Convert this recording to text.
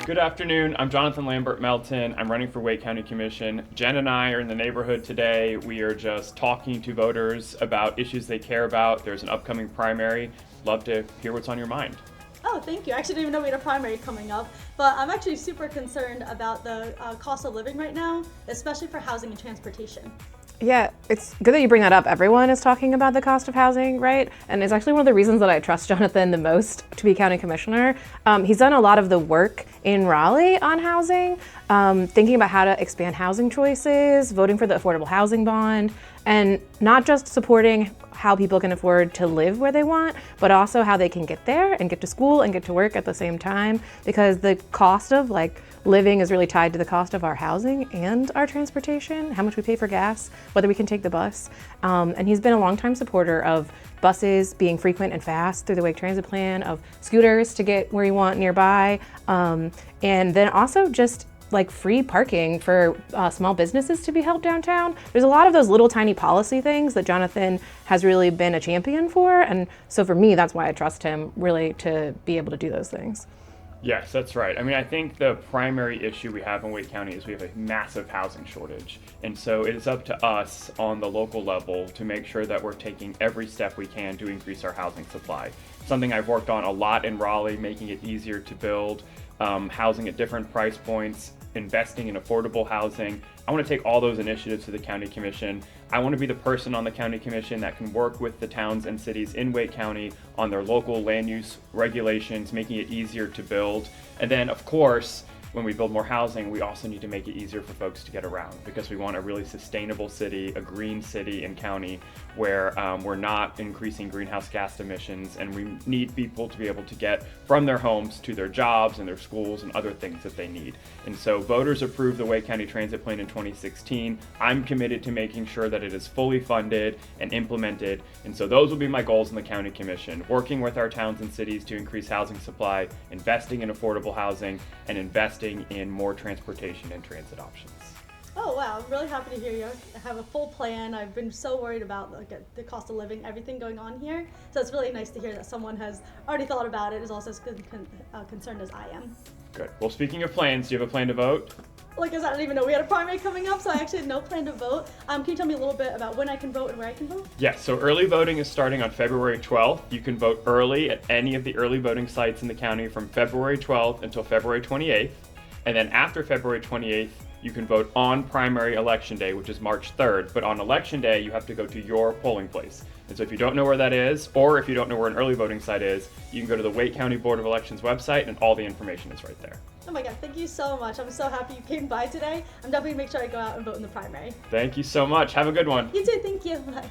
Good afternoon. I'm Jonathan Lambert-Melton. I'm running for Wake County Commission. Jen and I are in the neighborhood today. We are just talking to voters about issues they care about. There's an upcoming primary. Love to hear what's on your mind. Oh, thank you. I actually didn't even know we had a primary coming up, but I'm actually super concerned about the cost of living right now, especially for housing and transportation. Yeah, it's good that you bring that up. Everyone is talking about the cost of housing, right? And it's actually one of the reasons that I trust Jonathan the most to be county commissioner. He's done a lot of the work in Raleigh on housing, thinking about how to expand housing choices, voting for the affordable housing bond, and not just supporting how people can afford to live where they want, but also how they can get there and get to school and get to work at the same time, because the cost of living is really tied to the cost of our housing and our transportation, how much we pay for gas, whether we can take the bus. And he's been a longtime supporter of buses being frequent and fast through the Wake Transit Plan, of scooters to get where you want nearby, and then also just free parking for small businesses to be held downtown. There's a lot of those little tiny policy things that Jonathan has really been a champion for. And so for me, that's why I trust him really to be able to do those things. Yes, that's right. I mean, I think the primary issue we have in Wake County is we have a massive housing shortage. And so it is up to us on the local level to make sure that we're taking every step we can to increase our housing supply. Something I've worked on a lot in Raleigh, making it easier to build housing at different price points, investing in affordable housing. I want to take all those initiatives to the county commission. I want to be the person on the county commission that can work with the towns and cities in Wake County on their local land use regulations, making it easier to build. And then, of course, when we build more housing, we also need to make it easier for folks to get around, because we want a really sustainable city, a green city and county where we're not increasing greenhouse gas emissions, and we need people to be able to get from their homes to their jobs and their schools and other things that they need. And so voters approved the Wake County Transit Plan in 2016. I'm committed to making sure that it is fully funded and implemented. And so those will be my goals in the county commission, working with our towns and cities to increase housing supply, investing in affordable housing, and investing in more transportation and transit options. Oh wow, I'm really happy to hear you have a full plan. I've been so worried about the cost of living, everything going on here. So it's really nice to hear that someone has already thought about it, is also as concerned as I am. Good. Well, speaking of plans, do you have a plan to vote? Like I said, I didn't even know we had a primary coming up, so I actually had no plan to vote. Can you tell me a little bit about when I can vote and where I can vote? Yes, so early voting is starting on February 12th. You can vote early at any of the early voting sites in the county from February 12th until February 28th. And then after February 28th, you can vote on primary election day, which is March 3rd. But on election day, you have to go to your polling place. And so if you don't know where that is, or if you don't know where an early voting site is, you can go to the Wake County Board of Elections website, and all the information is right there. Oh my God, thank you so much. I'm so happy you came by today. I'm definitely going to make sure I go out and vote in the primary. Thank you so much. Have a good one. You too, thank you. Bye.